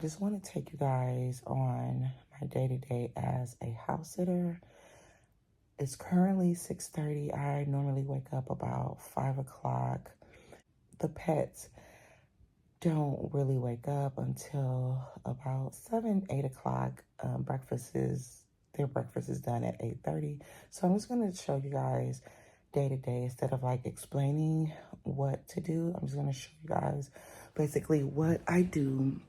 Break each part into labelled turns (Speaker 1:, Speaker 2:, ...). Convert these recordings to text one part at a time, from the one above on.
Speaker 1: Just want to take you guys on my day-to-day as a house sitter. It's currently 6:30. I normally wake up about 5 o'clock. The pets don't really wake up until about 7, 8 o'clock. Their breakfast is done at 8:30. So I'm just going to show you guys day-to-day instead of like explaining what to do. I'm just going to show you guys basically what I do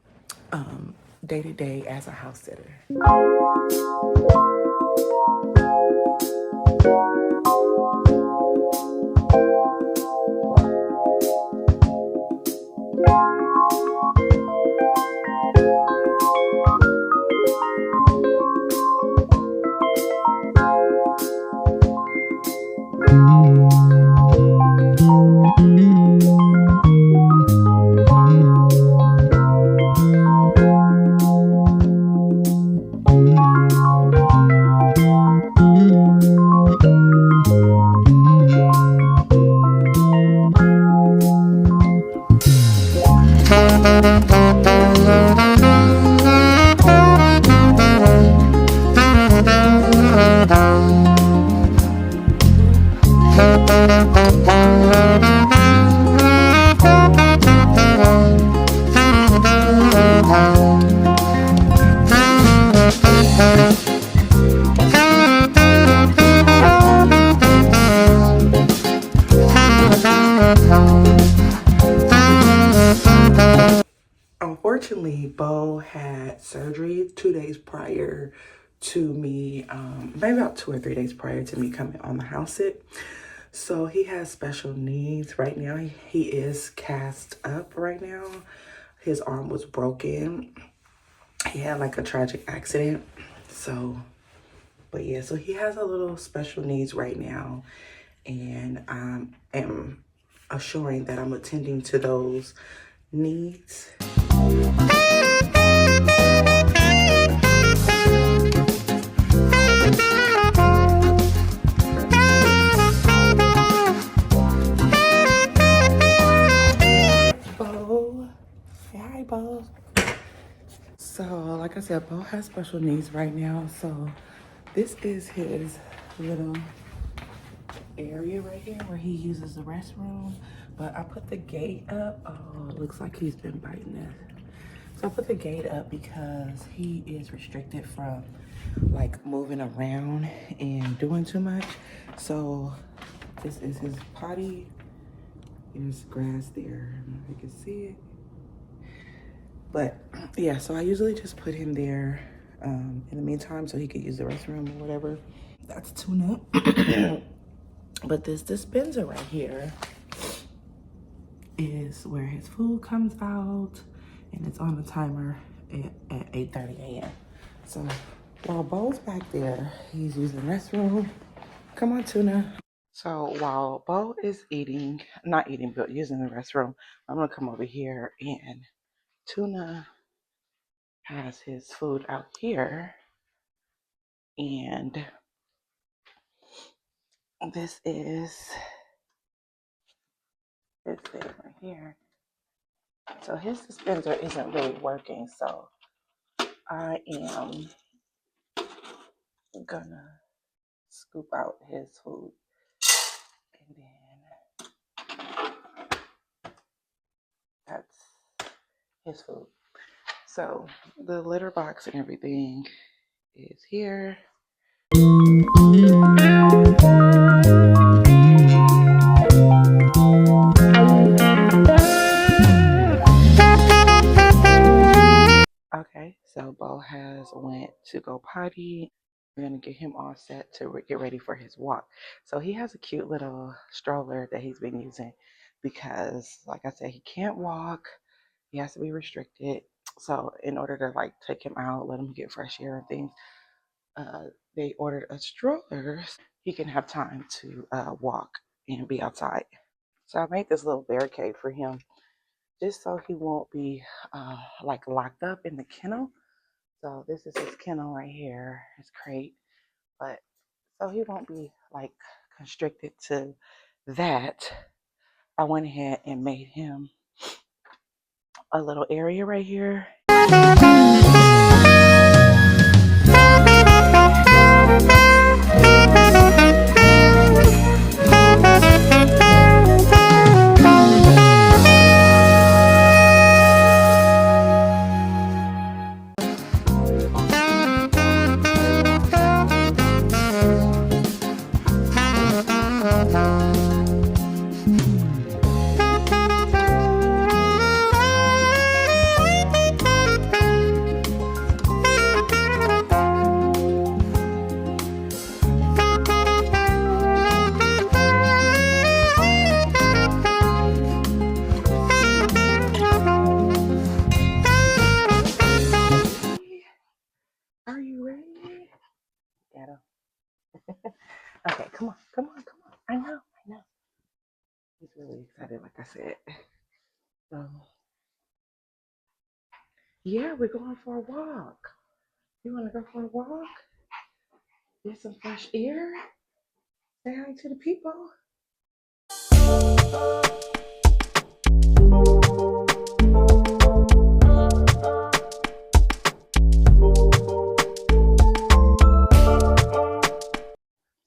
Speaker 1: day to day as a house sitter. Unfortunately, Bo had surgery 2 days prior to me, maybe about 2 or 3 days prior to me coming on the house sit. So he has special needs right now. He is cast up right now. His arm was broken. He had like a tragic accident. But yeah, so he has a little special needs right now. And I am assuring that I'm attending to those needs. Bo. Say hi, Bo. So, like I said, Bo has special needs right now. So, this is his little area right here where he uses the restroom. But I put the gate up. Oh, it looks like he's been biting it. So I put the gate up because he is restricted from like moving around and doing too much. So this is his potty. There's grass there. I don't know if you can see it. But yeah, so I usually just put him there in the meantime so he could use the restroom or whatever. That's Tuna. But this dispenser right here is where his food comes out, and it's on the timer at 8:30 a.m. So while Bo's back there, he's using the restroom. Come on, Tuna. So while Bo is not eating, but using the restroom, I'm gonna come over here, and Tuna has his food out here, and this is his thing right here. So his dispenser isn't really working, so I am gonna scoop out his food, and then that's his food. So the litter box and everything is here. Okay, so Bo has went to go potty. We're gonna get him all set to get ready for his walk. So he has a cute little stroller that he's been using because, like I said, he can't walk. He has to be restricted. So in order to like take him out, let him get fresh air and things, they ordered a stroller. He can have time to walk and be outside. So I made this little barricade for him just so he won't be like locked up in the kennel. So this is his kennel right here, his crate. But so he won't be like constricted to that, I went ahead and made him a little area right here. Are you ready? Ghetto. Okay, come on, come on, come on. I know. He's really excited, like I said. So, yeah, we're going for a walk. You want to go for a walk? Get some fresh air? Say hi to the people.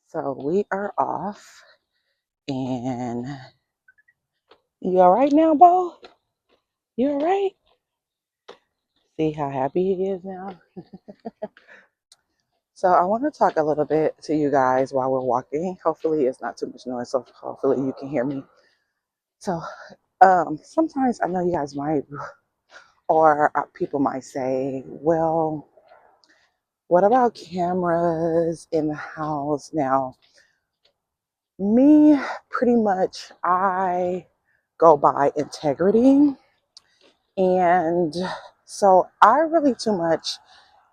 Speaker 1: So, we are off. And you all right now, Bo? You all right? See how happy he is now? So I want to talk a little bit to you guys while we're walking. Hopefully it's not too much noise, so hopefully you can hear me. So sometimes I know you guys might, or people might say, well, what about cameras in the house? Now, me, pretty much, I go by integrity. And so I really too much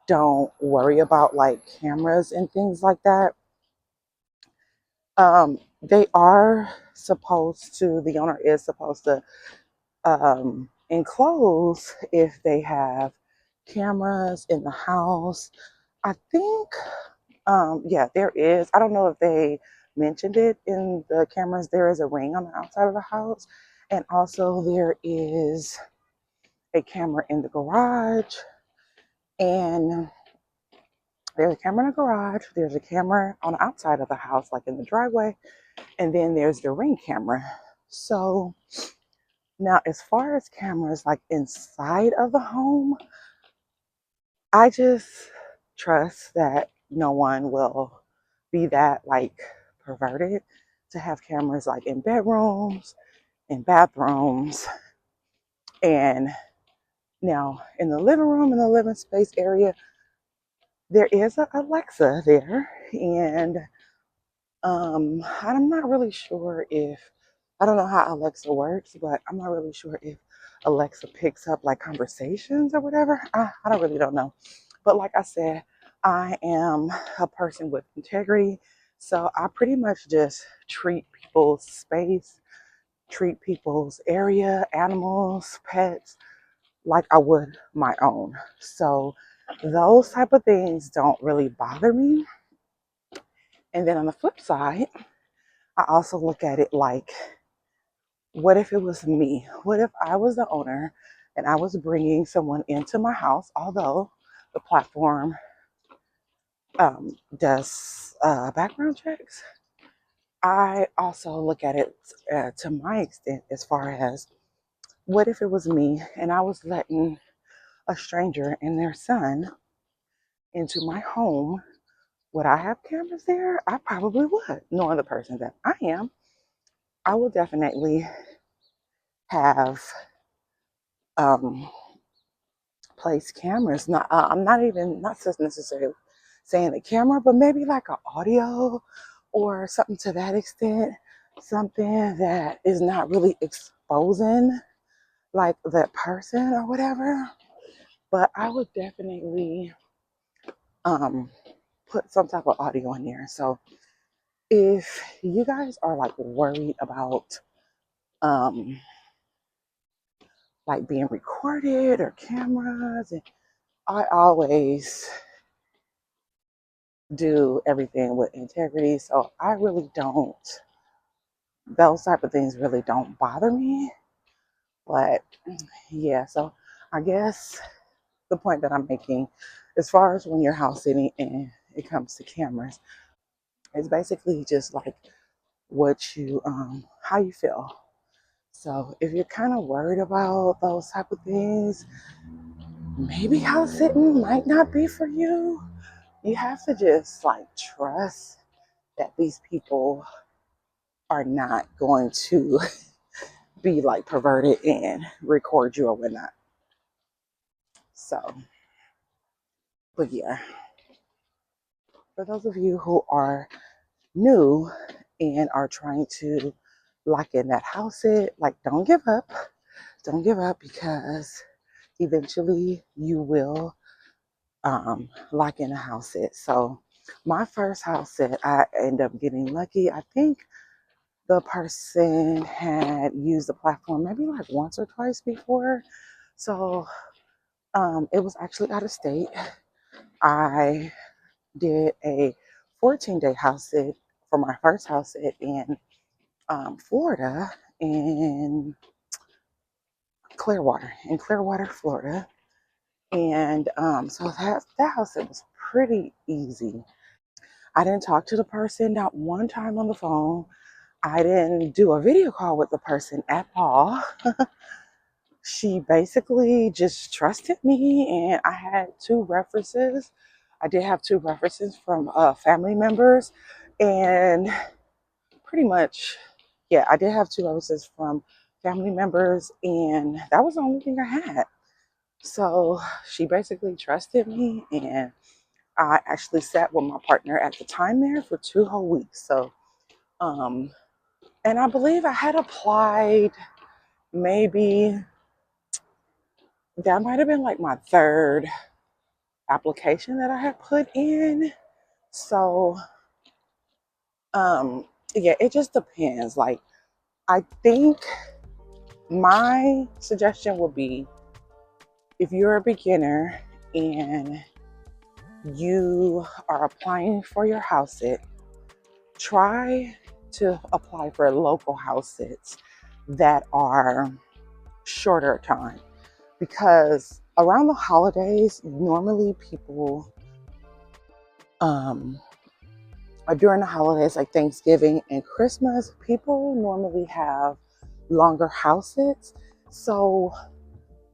Speaker 1: don't worry about like cameras and things like that. They are supposed to, the owner is supposed to enclose if they have cameras in the house. I think, yeah, there is. I don't know if they mentioned it in the cameras. There is a ring on the outside of the house. And also there is a camera in the garage. And there's a camera in the garage. There's a camera on the outside of the house, like in the driveway. And then there's the ring camera. So now, as far as cameras like inside of the home, I just trust that no one will be that like perverted to have cameras like in bedrooms, in bathrooms, and now in the living room, in the living space area, there is a Alexa there, and I'm not really sure if, I don't know how Alexa works, but I'm not really sure if Alexa picks up like conversations or whatever. I don't know. But like I said, I am a person with integrity. So I pretty much just treat people's space, treat people's area, animals, pets, like I would my own. So those type of things don't really bother me. And then on the flip side, I also look at it like, what if it was me? What if I was the owner and I was bringing someone into my house, although the platform does background checks? I also look at it to my extent as far as, what if it was me and I was letting a stranger and their son into my home? Would I have cameras there? I probably would. Knowing the person that I am, I will definitely have um, place cameras. Not, I'm not even not just necessarily saying a camera, but maybe like an audio or something to that extent. Something that is not really exposing like that person or whatever. But I would definitely um, put some type of audio in there. So if you guys are like worried about um, like being recorded or cameras, and I always do everything with integrity. So I really don't, those type of things really don't bother me. But yeah, so I guess the point that I'm making, as far as when you're house sitting and it comes to cameras, it's basically just like what you how you feel. So if you're kind of worried about those type of things, maybe house sitting might not be for you. You have to just like trust that these people are not going to be like perverted and record you or whatnot. So, but yeah, for those of you who are new and are trying to lock in that house sit, like don't give up. Don't give up because eventually you will lock in a house sit. So my first house sit, I ended up getting lucky. I think the person had used the platform maybe like once or twice before. So it was actually out of state. I did a 14-day house sit for my first house sit in Florida, in Clearwater, Florida. And so that house sit was pretty easy. I didn't talk to the person not one time on the phone. I didn't do a video call with the person at all. She basically just trusted me, and I had two references. I did have two references from family members, and pretty much, yeah, I did have two references from family members, and that was the only thing I had. So she basically trusted me, and I actually sat with my partner at the time there for 2 whole weeks. So, and I believe I had applied maybe, that might have been like my third application that I had put in. So, yeah, it just depends. Like, I think my suggestion would be if you're a beginner and you are applying for your house sit, try to apply for local house sits that are shorter time, because around the holidays, normally people during the holidays like Thanksgiving and Christmas, people normally have longer house sits. So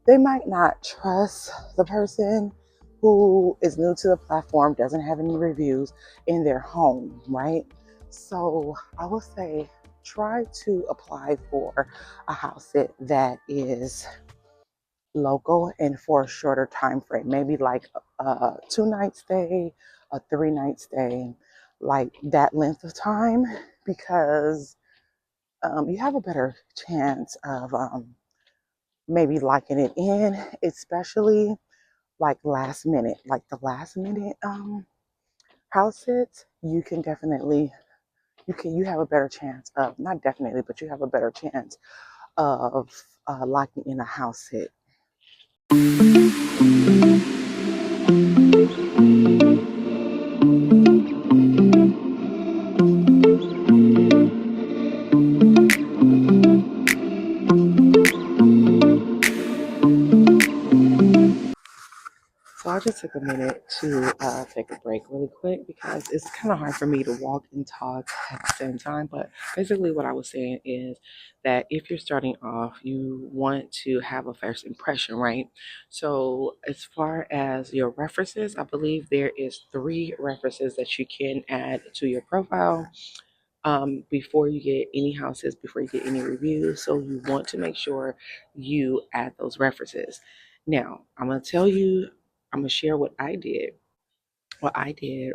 Speaker 1: they might not trust the person who is new to the platform, doesn't have any reviews in their home, right? So I would say try to apply for a house sit that is local and for a shorter time frame, maybe like a 2 night stay, a 3 night stay, like that length of time, because you have a better chance of maybe locking it in, especially like last minute, like the last minute house sits. You can definitely, you have a better chance of, not definitely, but you have a better chance of locking in a house sit. So I just took a minute to take a break really quick because it's kind of hard for me to walk and talk at the same time. But basically, what I was saying is that if you're starting off, you want to have a first impression, right? So as far as your references, I believe there is 3 references that you can add to your profile before you get any houses, before you get any reviews. So you want to make sure you add those references. Now, I'm going to tell you, I'm going to share what I did. What I did,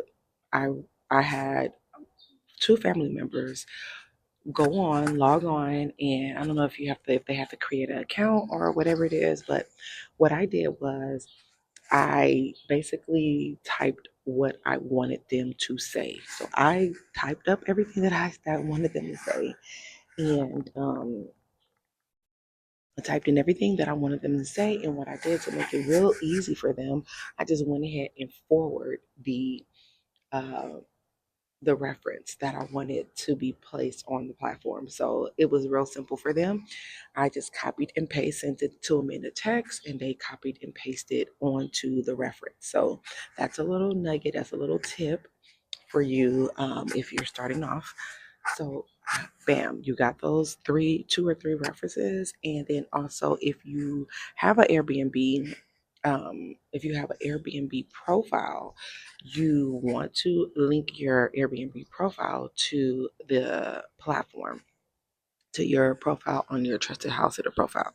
Speaker 1: I I had 2 family members log on, and I don't know if if they have to create an account or whatever it is, but what I did was I basically typed what I wanted them to say. So I typed up everything that I wanted them to say, and I typed in everything that I wanted them to say. And what I did to make it real easy for them, I just went ahead and forward uh, the reference that I wanted to be placed on the platform. So it was real simple for them. I just copied and pasted, sent it to them in the text, and they copied and pasted onto the reference. So that's a little nugget, that's a little tip for you if you're starting off. So bam, you got those two or three references. And then also if you have an Airbnb, if you have an Airbnb profile, you want to link your Airbnb profile to the platform, to your profile on your Trusted Housesitter profile.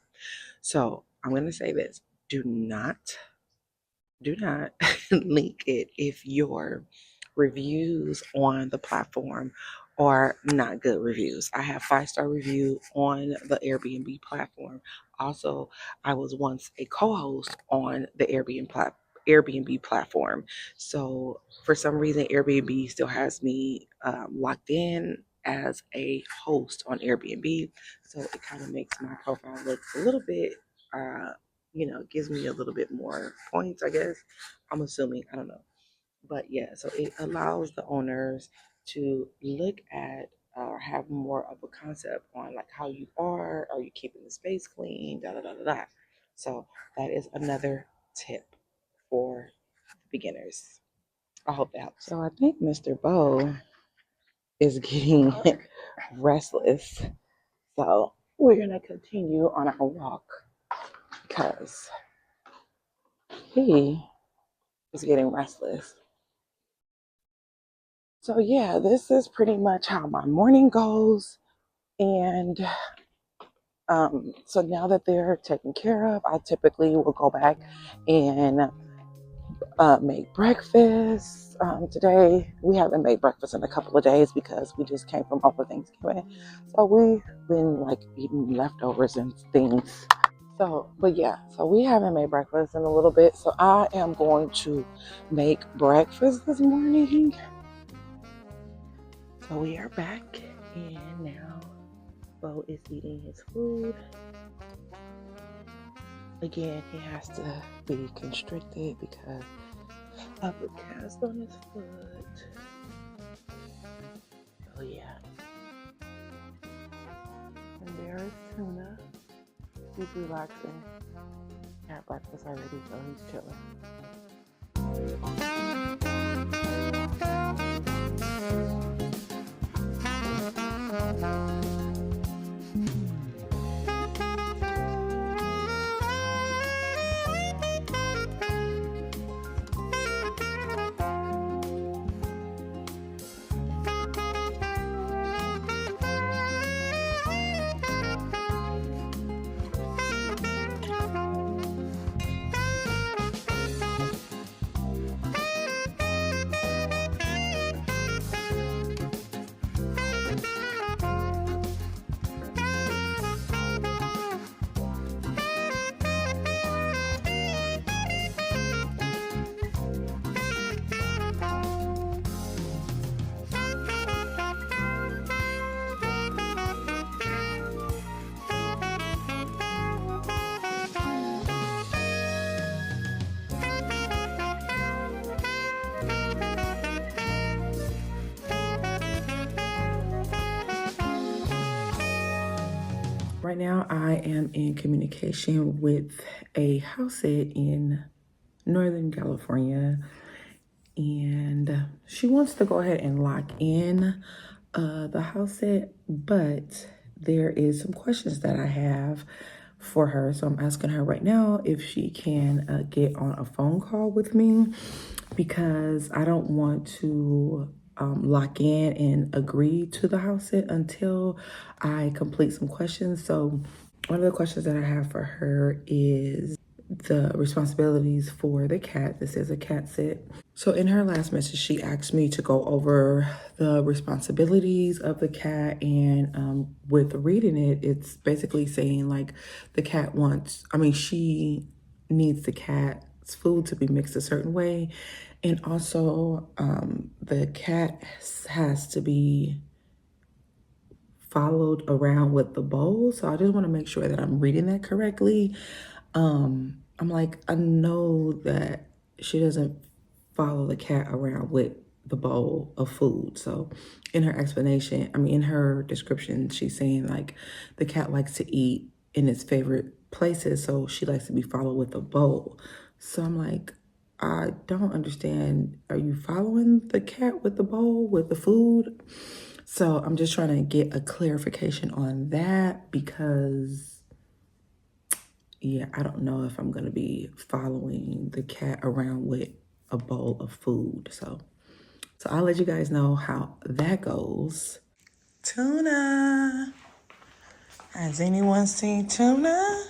Speaker 1: So I'm going to say this: do not link it if your reviews on the platform are not good reviews. I have 5-star review on the Airbnb platform. Also, I was once a co-host on the Airbnb platform. So for some reason, Airbnb still has me locked in as a host on Airbnb. So it kind of makes my profile look a little bit gives me a little bit more points, I guess. I'm assuming, I don't know. But yeah, so it allows the owners to look at or have more of a concept on like how you are you keeping the space clean, da da da da da. So that is another tip for beginners. I hope that helps. So I think Mr. Bo is getting restless. So we're gonna continue on our walk because he is getting restless. So yeah, this is pretty much how my morning goes. And so now that they're taken care of, I typically will go back and make breakfast. Today we haven't made breakfast in a couple of days because we just came from over Thanksgiving. So we've been like eating leftovers and things. But yeah, so we haven't made breakfast in a little bit. So I am going to make breakfast this morning. So we are back, and now Bo is eating his food. Again, he has to be constricted because of the cast on his foot. So yeah. And there is Tuna. He's relaxing. Had breakfast already, so he's chilling. Right now, I am in communication with a house sit in Northern California, and she wants to go ahead and lock in the house sit, but there is some questions that I have for her. So I'm asking her right now if she can get on a phone call with me because I don't want to lock in and agree to the house sit until I complete some questions. So one of the questions that I have for her is the responsibilities for the cat. This is a cat sit. So in her last message, she asked me to go over the responsibilities of the cat. And with reading it, it's basically saying like she needs the cat's food to be mixed a certain way. And also the cat has to be followed around with the bowl. So I just want to make sure that I'm reading that correctly. I'm like, I know that she doesn't follow the cat around with the bowl of food. So in her explanation, I mean, in her description, she's saying like the cat likes to eat in its favorite places. So she likes to be followed with a bowl. So I'm like, I don't understand. Are you following the cat with the bowl, with the food? So I'm just trying to get a clarification on that because, yeah, I don't know if I'm going to be following the cat around with a bowl of food. So I'll let you guys know how that goes. Tuna. Has anyone seen Tuna?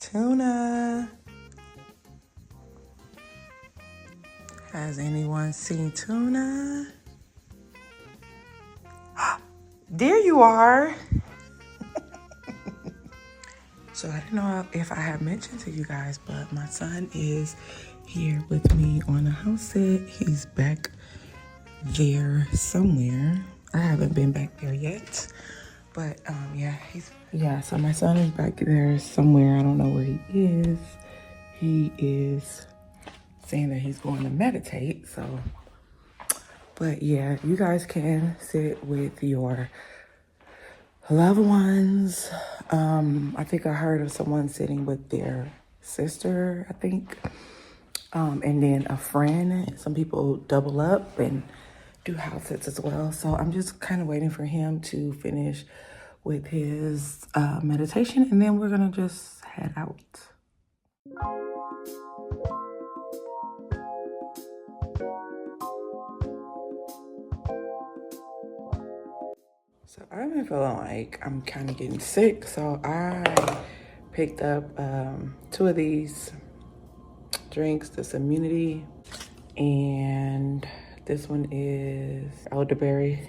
Speaker 1: Tuna. Has anyone seen Tuna? There you are. So I don't know if I have mentioned to you guys, but my son is here with me on a house sit. He's back there somewhere. I haven't been back there yet, but yeah, so my son is back there somewhere. I don't know where he is. He is saying that he's going to meditate, so, but yeah, you guys can sit with your loved ones. I think I heard of someone sitting with their sister, I think. And then a friend. Some people double up and do house sits as well. So I'm just kind of waiting for him to finish with his meditation, and then we're gonna just head out. So I've been feeling like I'm kind of getting sick, so I picked up 2 of these drinks, this immunity, and this one is elderberry.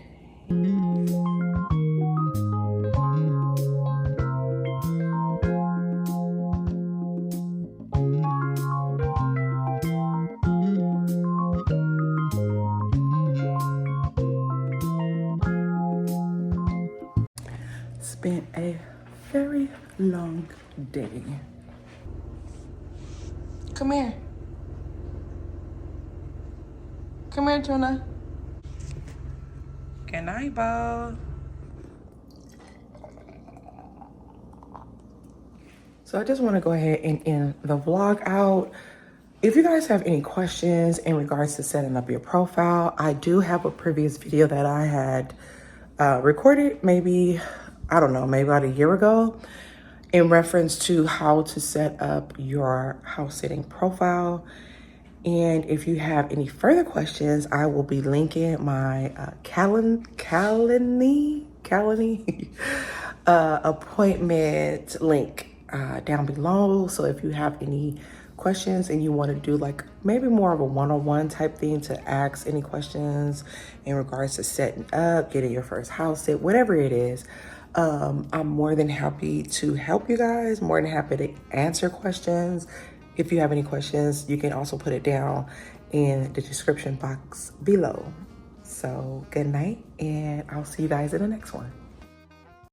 Speaker 1: Spent a very long day. Come here. Come here, Tuna. Good night, Bo. So I just want to go ahead and end the vlog out. If you guys have any questions in regards to setting up your profile, I do have a previous video that I had recorded maybe, I don't know, maybe about a year ago in reference to how to set up your house sitting profile. And if you have any further questions, I will be linking my Calendly appointment link down below. So if you have any questions and you want to do like maybe more of a one-on-one type thing to ask any questions in regards to setting up, getting your first house sit, whatever it is, I'm more than happy to help you guys, more than happy to answer questions. If you have any questions, you can also put it down in the description box below. So good night, and I'll see you guys in the next one.